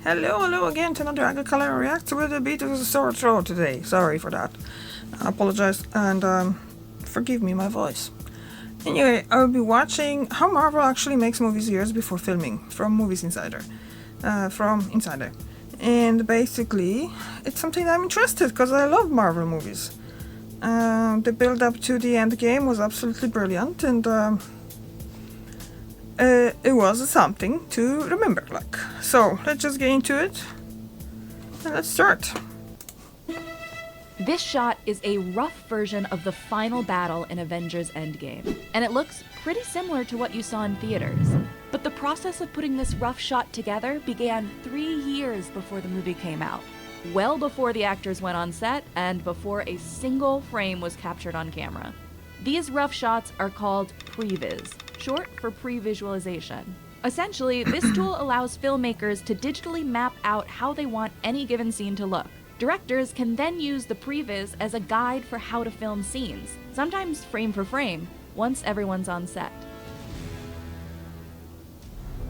Hello again to another Agricolor Reacts with a bit of a sore throat today. Sorry for that. I apologize and forgive me my voice. Anyway, I'll be watching how Marvel actually makes movies years before filming from Movies Insider. From Insider. And basically, it's something I'm interested because I love Marvel movies. The build up to the end game was absolutely brilliant and it was something to remember, like. So, let's just get into it, and let's start. This shot is a rough version of the final battle in Avengers Endgame, and it looks pretty similar to what you saw in theaters. But the process of putting this rough shot together began 3 years before the movie came out, well before the actors went on set and before a single frame was captured on camera. These rough shots are called previs, short for pre-visualization. Essentially, this tool allows filmmakers to digitally map out how they want any given scene to look. Directors can then use the previs as a guide for how to film scenes, sometimes frame for frame, once everyone's on set.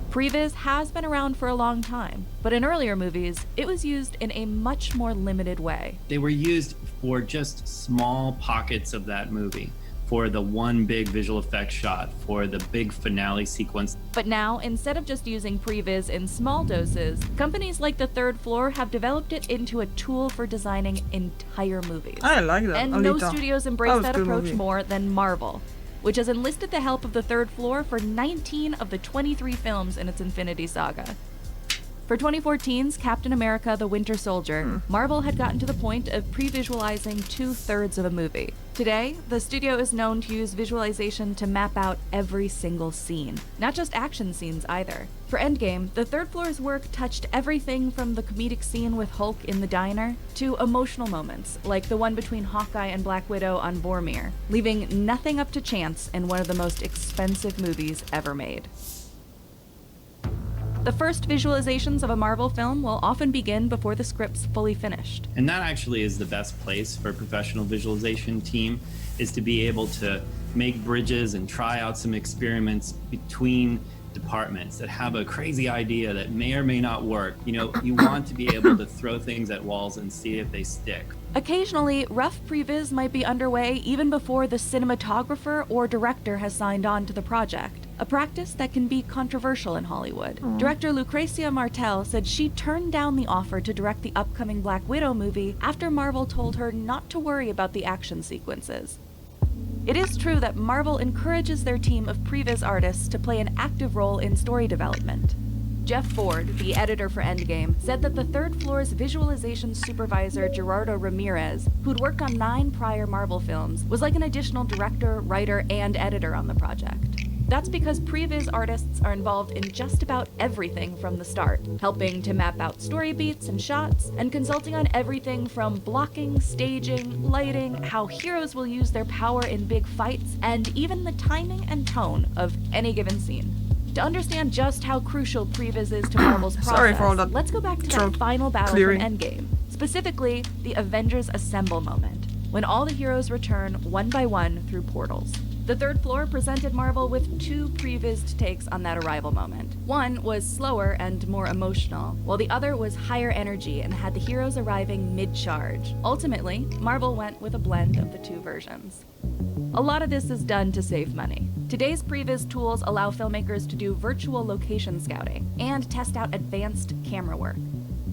Previs has been around for a long time, but in earlier movies, it was used in a much more limited way. They were used for just small pockets of that movie, for the one big visual effects shot, for the big finale sequence. But now, instead of just using previs in small doses, companies like The Third Floor have developed it into a tool for designing entire movies. I like that, And Alita. no studios embrace that good approach movie. more than Marvel, which has enlisted the help of The Third Floor for 19 of the 23 films in its Infinity Saga. For 2014's Captain America: The Winter Soldier, Marvel had gotten to the point of pre-visualizing 2/3 of a movie. Today, the studio is known to use visualization to map out every single scene, not just action scenes either. For Endgame, The Third Floor's work touched everything from the comedic scene with Hulk in the diner to emotional moments, like the one between Hawkeye and Black Widow on Vormir, leaving nothing up to chance in one of the most expensive movies ever made. The first visualizations of a Marvel film will often begin before the script's fully finished. And that actually is the best place for a professional visualization team, is to be able to make bridges and try out some experiments between departments that have a crazy idea that may or may not work. You know, you want to be able to throw things at walls and see if they stick. Occasionally, rough previs might be underway even before the cinematographer or director has signed on to the project, a practice that can be controversial in Hollywood. Director Lucrecia Martel said she turned down the offer to direct the upcoming Black Widow movie after Marvel told her not to worry about the action sequences. It is true that Marvel encourages their team of previs artists to play an active role in story development. Jeff Ford, the editor for Endgame, said that The Third Floor's visualization supervisor Gerardo Ramirez, who'd worked on 9 prior Marvel films, was like an additional director, writer, and editor on the project. That's because previs artists are involved in just about everything from the start, helping to map out story beats and shots, and consulting on everything from blocking, staging, lighting, how heroes will use their power in big fights, and even the timing and tone of any given scene. To understand just how crucial previs is to Marvel's process, Sorry for all that let's go back to that throat final battle clearing. from Endgame, specifically the Avengers Assemble moment, when all the heroes return one by one through portals. The Third Floor presented Marvel with 2 prevised takes on that arrival moment. One was slower and more emotional, while the other was higher energy and had the heroes arriving mid-charge. Ultimately, Marvel went with a blend of the 2 versions. A lot of this is done to save money. Today's previs tools allow filmmakers to do virtual location scouting and test out advanced camera work.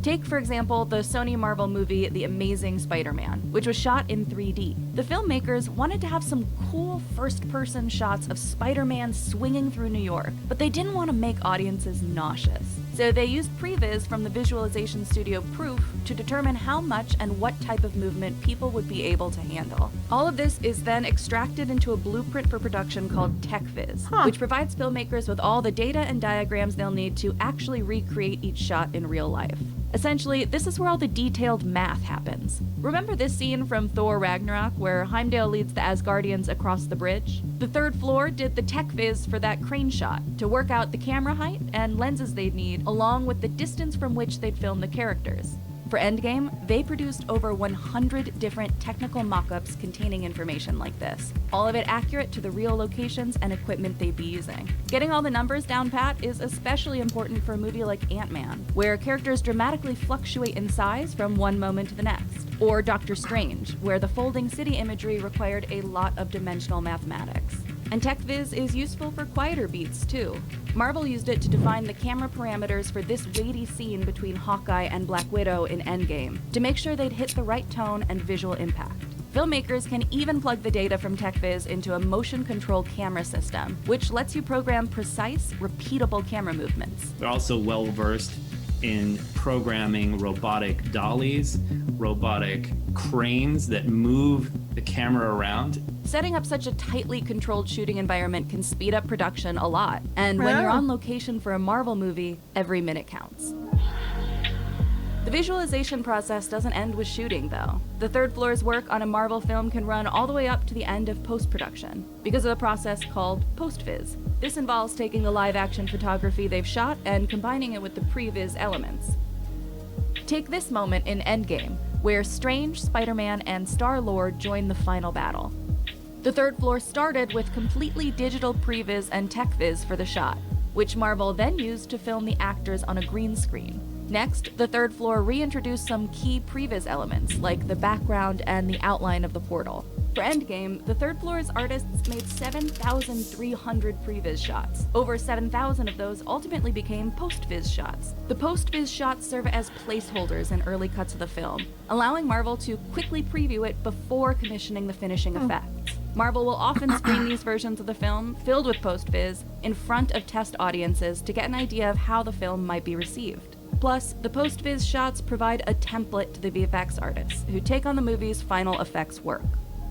Take, for example, the Sony Marvel movie The Amazing Spider-Man, which was shot in 3D. The filmmakers wanted to have some cool first-person shots of Spider-Man swinging through New York, but they didn't want to make audiences nauseous. So they used previs from the visualization studio Proof to determine how much and what type of movement people would be able to handle. All of this is then extracted into a blueprint for production called TechViz, which provides filmmakers with all the data and diagrams they'll need to actually recreate each shot in real life. Essentially, this is where all the detailed math happens. Remember this scene from Thor Ragnarok where Heimdall leads the Asgardians across the bridge? The Third Floor did the tech viz for that crane shot to work out the camera height and lenses they'd need, along with the distance from which they'd film the characters. For Endgame, they produced over 100 different technical mock-ups containing information like this, all of it accurate to the real locations and equipment they'd be using. Getting all the numbers down pat is especially important for a movie like Ant-Man, where characters dramatically fluctuate in size from one moment to the next. Or Doctor Strange, where the folding city imagery required a lot of dimensional mathematics. And TechViz is useful for quieter beats, too. Marvel used it to define the camera parameters for this weighty scene between Hawkeye and Black Widow in Endgame, to make sure they'd hit the right tone and visual impact. Filmmakers can even plug the data from TechViz into a motion control camera system, which lets you program precise, repeatable camera movements. They're also well versed in programming robotic dollies, robotic cranes that move the camera around. Setting up such a tightly controlled shooting environment can speed up production a lot. And when you're on location for a Marvel movie, every minute counts. The visualization process doesn't end with shooting, though. The third floor's work on a Marvel film can run all the way up to the end of post-production, because of a process called post-viz. This involves taking the live-action photography they've shot and combining it with the pre-viz elements. Take this moment in Endgame, where Strange, Spider-Man, and Star-Lord join the final battle. The third floor started with completely digital pre-viz and tech-viz for the shot, which Marvel then used to film the actors on a green screen. Next, the third floor reintroduced some key previs elements, like the background and the outline of the portal. For Endgame, the third floor's artists made 7,300 previs shots. Over 7,000 of those ultimately became post-viz shots. The post-viz shots serve as placeholders in early cuts of the film, allowing Marvel to quickly preview it before commissioning the finishing effects. Marvel will often screen these versions of the film, filled with post-viz, in front of test audiences to get an idea of how the film might be received. Plus, the post-viz shots provide a template to the VFX artists, who take on the movie's final effects work.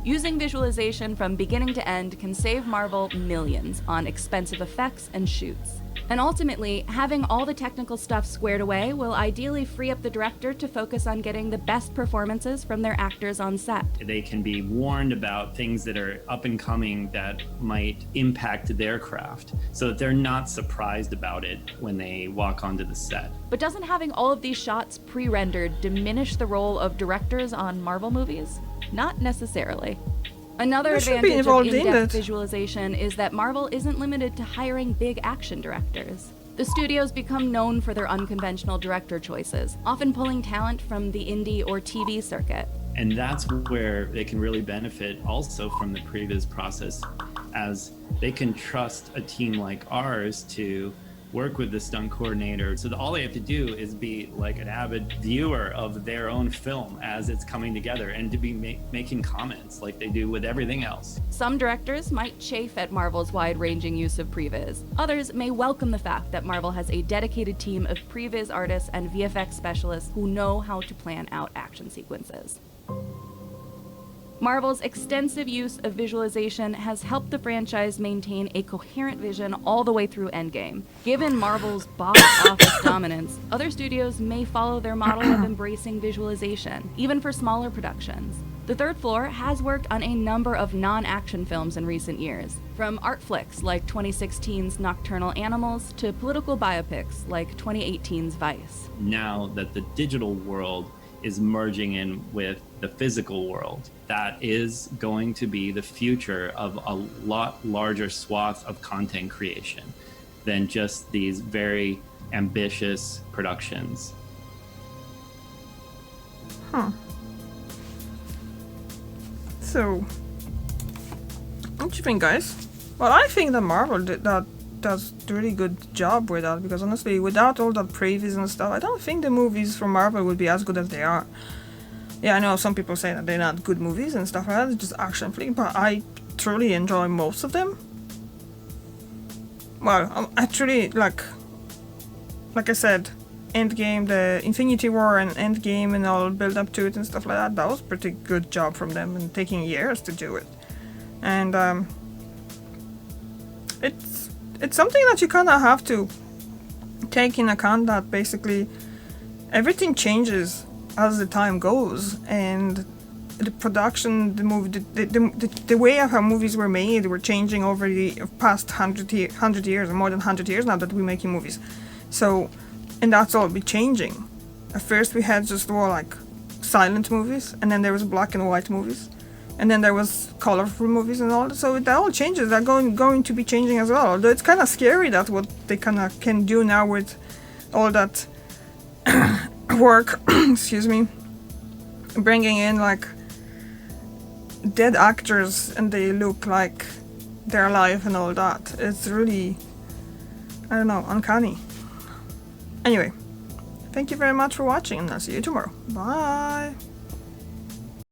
Using visualization from beginning to end can save Marvel millions on expensive effects and shoots. And ultimately, having all the technical stuff squared away will ideally free up the director to focus on getting the best performances from their actors on set. They can be warned about things that are up and coming that might impact their craft, so that they're not surprised about it when they walk onto the set. But doesn't having all of these shots pre-rendered diminish the role of directors on Marvel movies? Not necessarily. Another advantage of in-depth visualization is that Marvel isn't limited to hiring big action directors. The studios become known for their unconventional director choices, often pulling talent from the indie or TV circuit. And that's where they can really benefit also from the previs process, as they can trust a team like ours to work with the stunt coordinator. So all they have to do is be like an avid viewer of their own film as it's coming together, and to be making comments like they do with everything else. Some directors might chafe at Marvel's wide-ranging use of previs. Others may welcome the fact that Marvel has a dedicated team of previs artists and VFX specialists who know how to plan out action sequences. Marvel's extensive use of visualization has helped the franchise maintain a coherent vision all the way through Endgame. Given Marvel's box office dominance, other studios may follow their model of embracing visualization, even for smaller productions. The third floor has worked on a number of non-action films in recent years, from art flicks like 2016's Nocturnal Animals to political biopics like 2018's Vice. Now that the digital world is merging in with the physical world, that is going to be the future of a lot larger swath of content creation than just these very ambitious productions. So, what do you think, guys? Well, I think that Marvel does a really good job with that, because honestly, without all that previs and stuff, I don't think the movies from Marvel would be as good as they are. Yeah, I know some people say that they're not good movies and stuff like that, it's just action flick, but I truly enjoy most of them. Well, I truly, like I said, Endgame, the Infinity War and Endgame and all build up to it and stuff like that was a pretty good job from them, and taking years to do it. And it's something that you kind of have to take in account, that basically everything changes as the time goes, and the production, the movie, the way of how movies were made were changing over the past 100 years, or more than 100 years now that we're making movies. So, and that's all be changing. At first we had just more like silent movies, and then there was black and white movies, and then there was colorful movies and all that. So that all changes. They're going to be changing as well. Although it's kind of scary that what they kind of can do now with all that work, excuse me, bringing in like dead actors and they look like they're alive and all that. It's really, I don't know, uncanny. Anyway, thank you very much for watching, and I'll see you tomorrow. Bye!